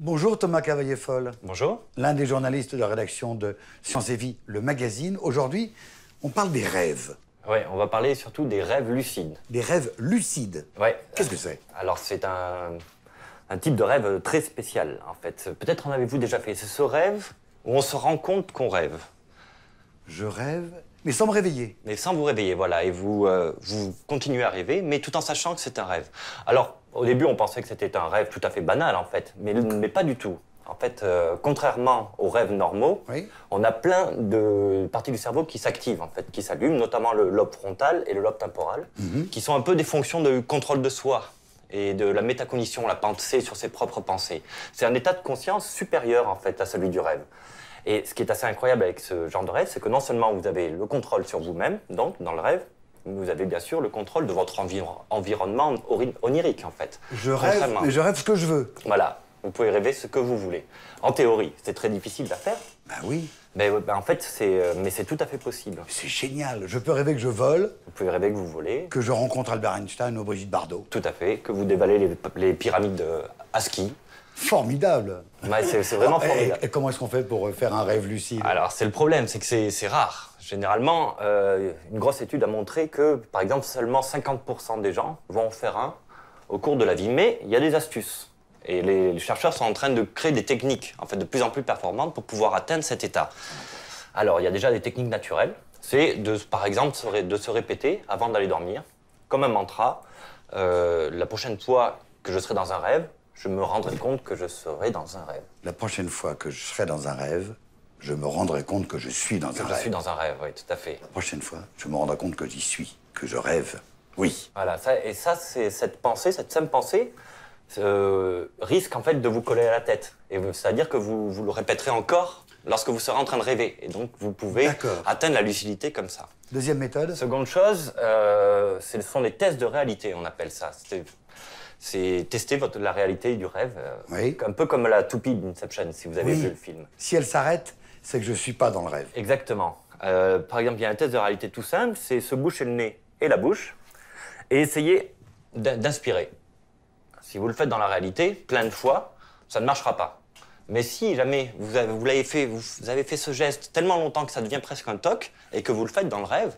Bonjour Thomas Cavaillé-Foll. Bonjour. L'un des journalistes de la rédaction de Science et Vie, le magazine. Aujourd'hui, on parle des rêves. Oui, on va parler surtout des rêves lucides. Des rêves lucides. Ouais. Qu'est-ce que c'est? Alors, c'est un type de rêve très spécial, en fait. Peut-être en avez-vous déjà fait. C'est ce rêve où on se rend compte qu'on rêve. Je rêve, mais sans me réveiller. Mais sans vous réveiller, voilà. Et vous continuez à rêver, mais tout en sachant que c'est un rêve. Alors, au début, on pensait que c'était un rêve tout à fait banal, en fait. Mais pas du tout. En fait, contrairement aux rêves normaux, Oui. on a plein de parties du cerveau qui s'activent, en fait, qui s'allument, notamment le lobe frontal et le lobe temporal, qui sont un peu des fonctions de contrôle de soi et de la métacognition, la pensée sur ses propres pensées. C'est un état de conscience supérieur, en fait, à celui du rêve. Et ce qui est assez incroyable avec ce genre de rêve, c'est que non seulement vous avez le contrôle sur vous-même, donc, dans le rêve, vous avez bien sûr le contrôle de votre environnement onirique, en fait. Je rêve, mais je rêve ce que je veux. Voilà. Vous pouvez rêver ce que vous voulez. En théorie, c'est très difficile à faire. Ben oui. Mais en fait, c'est tout à fait possible. C'est génial. Je peux rêver que je vole, Vous pouvez rêver que vous volez. que je rencontre Albert Einstein ou Brigitte Bardot. Tout à fait. Que vous dévalez les pyramides à ski. Formidable. Ouais, c'est vraiment formidable. Et comment est-ce qu'on fait pour faire un rêve lucide? Alors, c'est le problème, c'est que c'est rare. Généralement, une grosse étude a montré que, par exemple, seulement 50% des gens vont en faire un au cours de la vie. Mais il y a des astuces. Et les chercheurs sont en train de créer des techniques, en fait, de plus en plus performantes pour pouvoir atteindre cet état. Alors, il y a déjà des techniques naturelles. C'est, par exemple, de se répéter, avant d'aller dormir, comme un mantra, la prochaine fois que je serai dans un rêve, je me rendrai compte que je serai dans un rêve. La prochaine fois que je serai dans un rêve, je me rendrai compte que je suis dans un rêve. Je suis dans un rêve, oui, tout à fait. La prochaine fois, je me rendrai compte que j'y suis, que je rêve. Oui. Voilà, c'est cette pensée, cette simple pensée, risque en fait de vous coller à la tête. Et c'est-à-dire que vous le répéterez encore lorsque vous serez en train de rêver. Et donc vous pouvez atteindre la lucidité comme ça. Deuxième méthode? Seconde chose, ce sont les tests de réalité, on appelle ça. C'est tester la réalité du rêve, Oui. un peu comme la toupie d'Inception, si vous avez vu le film. Si elle s'arrête, c'est que je ne suis pas dans le rêve. Exactement. Par exemple, il y a un test de réalité tout simple, c'est se boucher le nez et la bouche et essayer d'inspirer. Si vous le faites dans la réalité, plein de fois, ça ne marchera pas. Mais si jamais vous avez fait ce geste tellement longtemps que ça devient presque un toc et que vous le faites dans le rêve,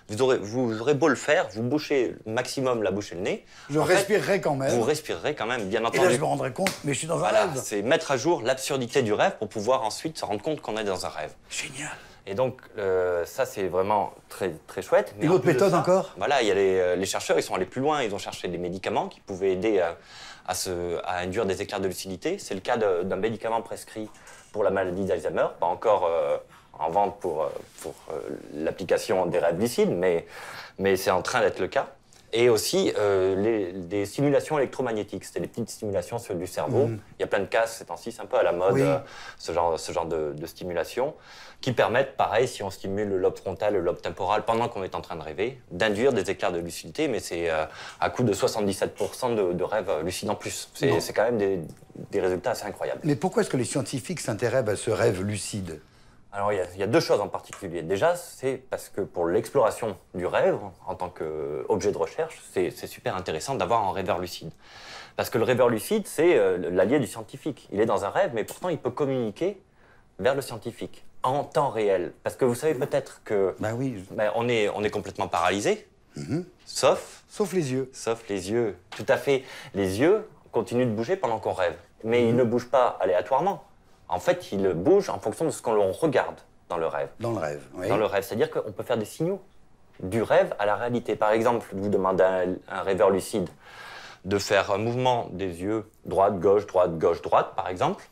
vous aurez beau le faire, vous bouchez le maximum la bouche et le nez. Je respirerai quand même. Vous respirerez quand même, bien entendu. Et là, je me rendrai compte, mais je suis dans un rêve. C'est mettre à jour l'absurdité du rêve pour pouvoir ensuite se rendre compte qu'on est dans un rêve. Génial. Et donc, ça, c'est vraiment très, très chouette. Mais une autre méthode encore? Voilà, il y a les chercheurs, ils sont allés plus loin, ils ont cherché des médicaments qui pouvaient aider à induire des éclairs de lucidité. C'est le cas d'un médicament prescrit pour la maladie d'Alzheimer, pas encore en vente pour l'application des rêves lucides, mais c'est en train d'être le cas. Et aussi des stimulations électromagnétiques, c'était des petites stimulations sur du cerveau. Il y a plein de cas ces temps-ci, c'est un peu à la mode, ce genre de stimulation, qui permettent, pareil, si on stimule le lobe frontal, le lobe temporal, pendant qu'on est en train de rêver, d'induire des éclairs de lucidité, mais c'est à coût de 77% de rêves lucides en plus. C'est quand même des résultats assez incroyables. Mais pourquoi est-ce que les scientifiques s'intéressent à ce rêve lucide? Alors, il y a deux choses en particulier. Déjà, c'est parce que pour l'exploration du rêve, en tant qu'objet de recherche, c'est super intéressant d'avoir un rêveur lucide. Parce que le rêveur lucide, c'est l'allié du scientifique. Il est dans un rêve, mais pourtant, il peut communiquer vers le scientifique, en temps réel. Parce que vous savez peut-être que... Ben oui. On est complètement paralysé, sauf... Sauf les yeux. Sauf les yeux. Tout à fait. Les yeux continuent de bouger pendant qu'on rêve. Mais ils ne bougent pas aléatoirement. En fait, il bouge en fonction de ce qu'on regarde dans le rêve. Dans le rêve, oui. Dans le rêve, c'est-à-dire qu'on peut faire des signaux du rêve à la réalité. Par exemple, vous demandez à un rêveur lucide de faire un mouvement des yeux droite, gauche, droite, par exemple.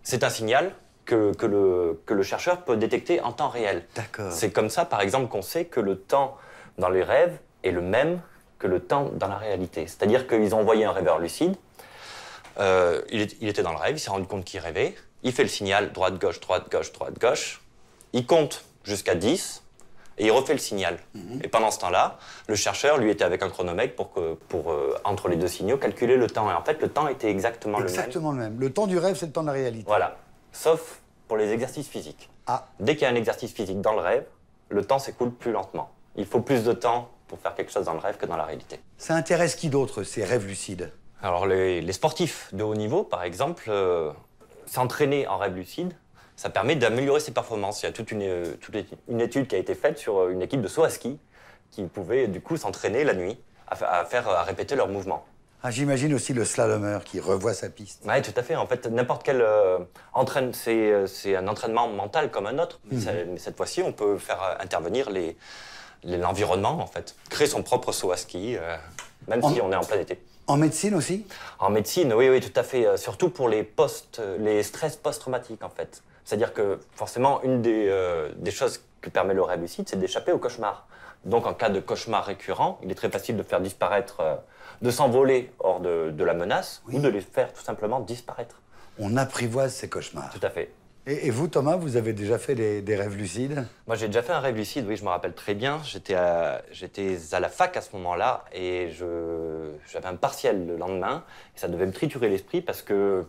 C'est un signal que le chercheur peut détecter en temps réel. D'accord. C'est comme ça, par exemple, qu'on sait que le temps dans les rêves est le même que le temps dans la réalité. C'est-à-dire qu'ils ont envoyé un rêveur lucide. Il était dans le rêve, il s'est rendu compte qu'il rêvait. Il fait le signal droite, gauche, droite, gauche, droite, gauche. Il compte jusqu'à 10 et il refait le signal. Et pendant ce temps-là, le chercheur, lui, était avec un chronomètre pour entre les deux signaux, calculer le temps. Et en fait, le temps était exactement le même. Exactement le même. Le temps du rêve, c'est le temps de la réalité. Voilà. Sauf pour les exercices physiques. Ah. Dès qu'il y a un exercice physique dans le rêve, le temps s'écoule plus lentement. Il faut plus de temps pour faire quelque chose dans le rêve que dans la réalité. Ça intéresse qui d'autre, ces rêves lucides? Alors les sportifs de haut niveau, par exemple, s'entraîner en rêve lucide, ça permet d'améliorer ses performances. Il y a toute une étude qui a été faite sur une équipe de saut à ski qui pouvait du coup s'entraîner la nuit à répéter leurs mouvements. Ah, j'imagine aussi le slalomeur qui revoit sa piste. Oui, tout à fait. En fait, n'importe quel c'est un entraînement mental comme un autre. Mais cette fois-ci, on peut faire intervenir l'environnement, en fait. Créer son propre saut à ski, même si on est en plein été. En médecine aussi? En médecine, oui, tout à fait. Surtout pour les stress post-traumatiques, en fait. C'est-à-dire que, forcément, une des choses que permet le rêve lucide, c'est d'échapper au cauchemar. Donc, en cas de cauchemar récurrent, il est très facile de faire disparaître, de s'envoler hors de la menace, ou de les faire tout simplement disparaître. On apprivoise ses cauchemars. Tout à fait. Et vous, Thomas, vous avez déjà fait des rêves lucides? Moi, j'ai déjà fait un rêve lucide, oui, je me rappelle très bien. J'étais à la fac à ce moment-là, et j'avais un partiel le lendemain, et ça devait me triturer l'esprit parce que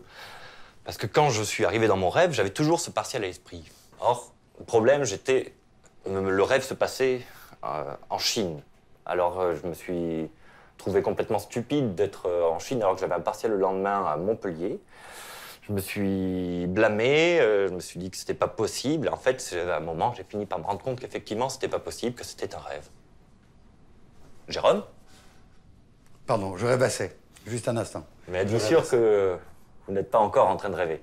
quand je suis arrivé dans mon rêve, j'avais toujours ce partiel à l'esprit. Or, le problème, le rêve se passait en Chine. Alors, je me suis trouvé complètement stupide d'être en Chine alors que j'avais un partiel le lendemain à Montpellier. Je me suis blâmé, je me suis dit que c'était pas possible. En fait, à un moment, j'ai fini par me rendre compte qu'effectivement, c'était pas possible, que c'était un rêve. Jérôme? Pardon, je rêvassais. Juste un instant. Mais êtes-vous sûr que vous n'êtes pas encore en train de rêver?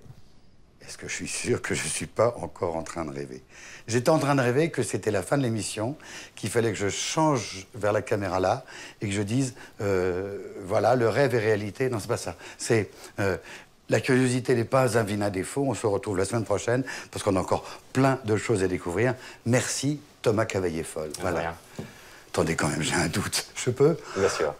Est-ce que je suis sûr que je ne suis pas encore en train de rêver? J'étais en train de rêver que c'était la fin de l'émission, qu'il fallait que je change vers la caméra là et que je dise, voilà, le rêve est réalité. Non, c'est pas ça. C'est, la curiosité n'est pas un vilain défaut. On se retrouve la semaine prochaine parce qu'on a encore plein de choses à découvrir. Merci, Thomas Cavaillé-Foll. Voilà. Rien. Attendez quand même, j'ai un doute. Je peux? Bien sûr.